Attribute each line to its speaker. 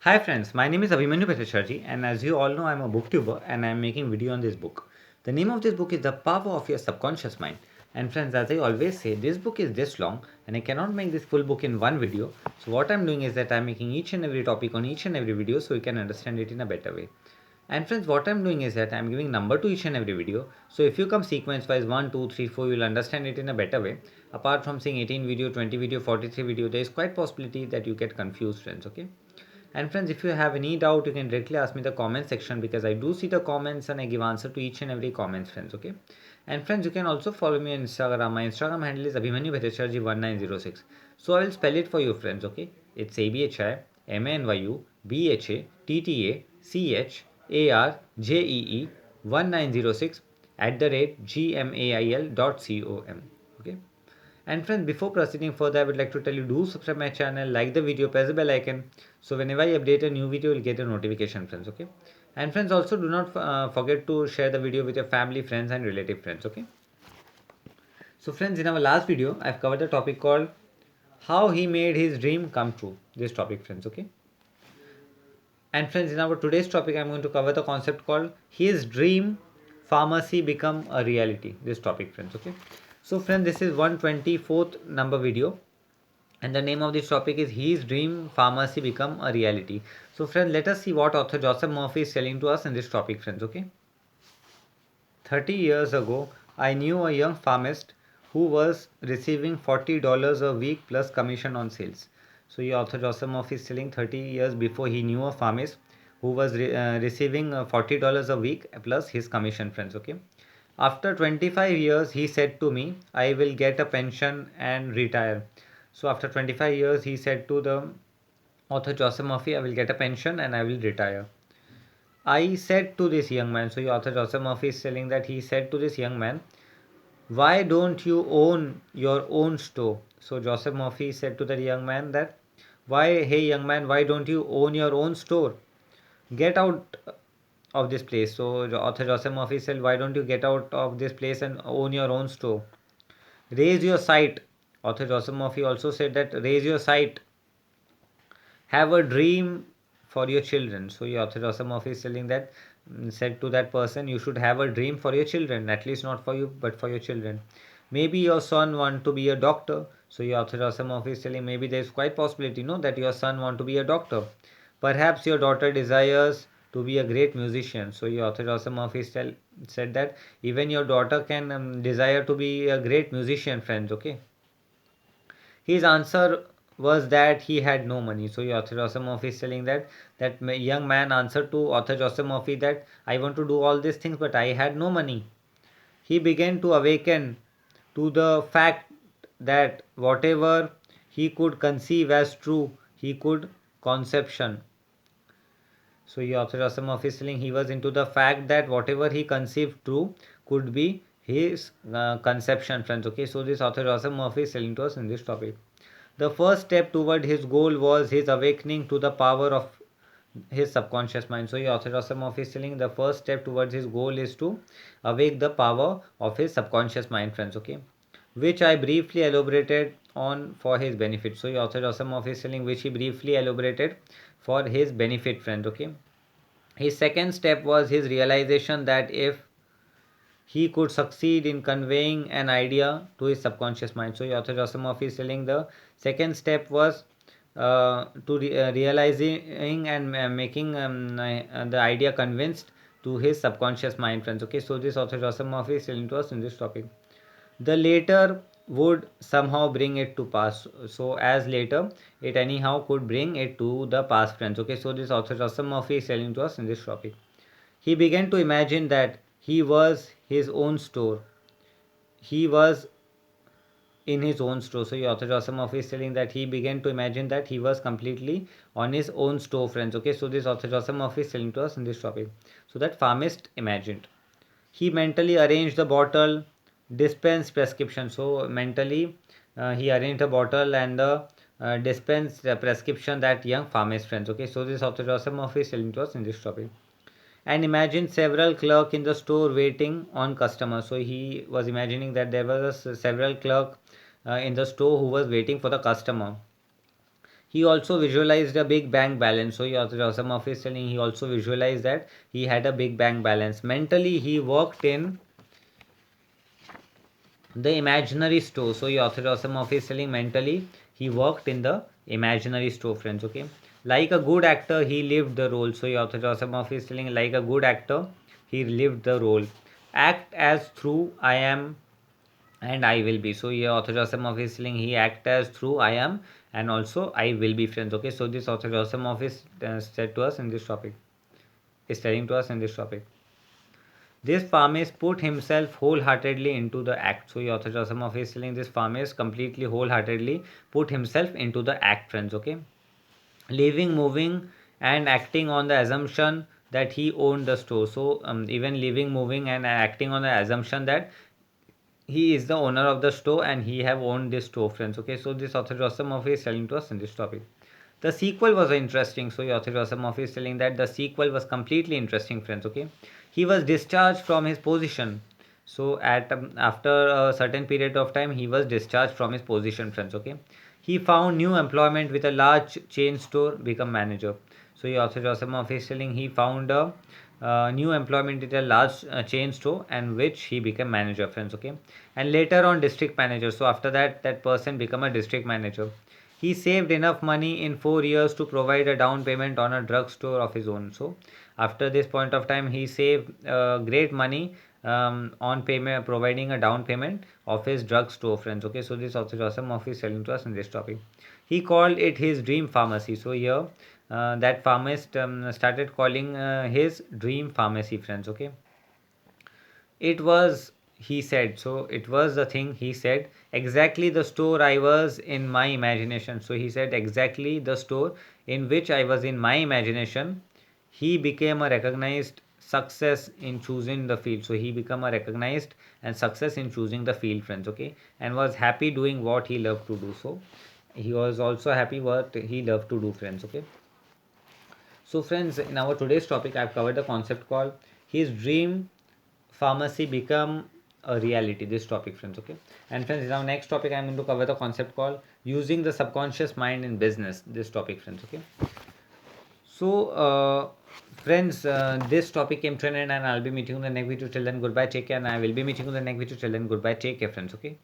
Speaker 1: Hi friends, my name is Abhimanyu Bhattacharjee and as you all know I am a booktuber and I am making video on this book. The name of this book is The Power of Your Subconscious Mind. And friends, as I always say, this book is this long and I cannot make this full book in one video. So what I am doing is that I am making each and every topic on each and every video so you can understand it in a better way. And friends, what I am doing is that I am giving number to each and every video. So if you come sequence wise 1, 2, 3, 4, you will understand it in a better way. Apart from seeing 18 video, 20 video, 43 video, there is quite possibility that you get confused friends, okay? And friends, if you have any doubt, you can directly ask me in the comment section because I do see the comments and I give answer to each and every comments, friends. Okay. And friends, you can also follow me on Instagram. My Instagram handle is Abhimanyu Bhattacharjee 1906. So I will spell it for you, friends. Okay. It's ABHIMANYUBHATTACHARJEE 1906 @gmail.com. Okay. And friends, before proceeding further, I would like to tell you do subscribe my channel, like the video, press the bell icon. So whenever I update a new video, you'll get a notification, friends. Okay. And friends, also do not forget to share the video with your family, friends, and relative friends. Okay. So friends, in our last video, I've covered the topic called how he made his dream come true. This topic, friends. Okay. And friends, in our today's topic, I'm going to cover the concept called his dream pharmacy become a reality. This topic, friends. Okay. So friends, this is 124th number video and the name of this topic is his dream pharmacy become a reality. So friends, let us see what author Joseph Murphy is telling to us in this topic, friends. Okay. 30 years ago, I knew a young pharmacist who was receiving $40 a week plus commission on sales. So your author Joseph Murphy is telling 30 years before he knew a pharmacist who was receiving $40 a week plus his commission, friends. Okay. After 25 years, he said to me, I will get a pension and retire. So after 25 years, he said to the author Joseph Murphy, I will get a pension and I will retire. I said to this young man, so your author Joseph Murphy is telling that he said to this young man, why don't you own your own store? So Joseph Murphy said to the young man that, hey young man, why don't you own your own store? Get out of this place. So author Joseph Murphy said, why don't you get out of this place and own your own store? Raise your sight. Author Joseph Murphy also said that raise your sight. Have a dream for your children. So your author Joseph Murphy is telling that said to that person, you should have a dream for your children, at least not for you, but for your children. Maybe your son want to be a doctor. So your author Joseph Murphy is telling maybe there is quite possibility, no, that your son want to be a doctor. Perhaps your daughter desires to be a great musician. So your author Joseph Murphy said that even your daughter can desire to be a great musician, friends. Okay. His answer was that he had no money. So author Joseph Murphy is telling that young man answered to author Joseph Murphy that I want to do all these things, but I had no money. He began to awaken to the fact that whatever he could conceive as true, he could conception. So author Joseph Murphy is telling he was into the fact that whatever he conceived true could be his conception, friends. Okay, so this author Joseph Murphy is telling to us in this topic. The first step toward his goal was his awakening to the power of his subconscious mind. So, author Joseph Murphy is telling the first step towards his goal is to awake the power of his subconscious mind, friends. Okay, which I briefly elaborated on for his benefit. So, author Joseph Murphy is telling which he briefly elaborated for his benefit, friends. Okay, his second step was his realization that if he could succeed in conveying an idea to his subconscious mind. So, author Joseph Murphy is telling the second step was realizing and making the idea convinced to his subconscious mind, friends. Okay, so this author Joseph Murphy is telling to us in this topic. The later would somehow bring it to pass. So as later, it anyhow could bring it to the past, friends. Okay, so this author Joseph Murphy is telling to us in this topic. He began to imagine that he was his own store. He was in his own store. So author Joseph Murphy is telling that he began to imagine that he was completely on his own store, friends. Okay, so this author Joseph Murphy is telling to us in this topic. So that pharmacist imagined. He mentally arranged the bottle, dispensed prescription. So mentally he arranged the bottle and the dispensed the prescription that young pharmacist, friends. Okay, so this author Joseph Murphy is telling to us in this topic. And imagine several clerk in the store waiting on customers. So he was imagining that there was several clerk in the store who was waiting for the customer. He also visualized a big bank balance. So Asimov is telling he also visualized that he had a big bank balance. Mentally, he worked in the imaginary store. So Asimov is telling mentally he worked in the imaginary store, friends. Okay, like a good actor, he lived the role. So Asimov is telling like a good actor, he lived the role. Act as through I am and I will be. So here author Asimov is telling he act as through I am and also I will be, friends. Okay, so this author Asimov is said to us in this topic, is telling to us in this topic. This pharmacist put himself wholeheartedly into the act. So author Asimov is telling this pharmacist completely wholeheartedly put himself into the act, friends. Okay, living, moving, and acting on the assumption that he owned the store. So even living, moving, and acting on the assumption that he is the owner of the store and he have owned this store, friends. Okay, so this author Asimov is telling to us in this topic. The sequel was interesting. So author Asimov is telling that the sequel was completely interesting, friends. Okay, he was discharged from his position. So at after a certain period of time, he was discharged from his position, friends. Okay, he found new employment with a large chain store, become manager. So author Asimov is telling he found a new employment at a large chain store and which he became manager, friends. Okay, and later on district manager. So after that, that person become a district manager. He saved enough money in 4 years to provide a down payment on a drugstore of his own. So after this point of time, he saved great money on payment, providing a down payment of his drugstore, friends. Okay, so this also Asimov is telling to us in this topic. He called it his dream pharmacy. So here that pharmacist started calling his dream pharmacy, friends. Okay, it was, he said, so it was the thing he said, exactly the store I was in my imagination. So he said exactly the store in which I was in my imagination. He became a recognized success in choosing the field. So he became a recognized and success in choosing the field, friends. Okay, and was happy doing what he loved to do. So he was also happy what he loved to do, friends. Okay, so friends, in our today's topic, I've covered the concept called his dream pharmacy become a reality. This topic, friends. Okay, and friends, in our next topic, I'm going to cover the concept called using the subconscious mind in business. This topic, friends. Okay, so friends, this topic came to an end, and I'll be meeting you in the next video. Till then, goodbye. Take care, and I will be meeting you in the next video. Till then, goodbye. Take care, friends. Okay.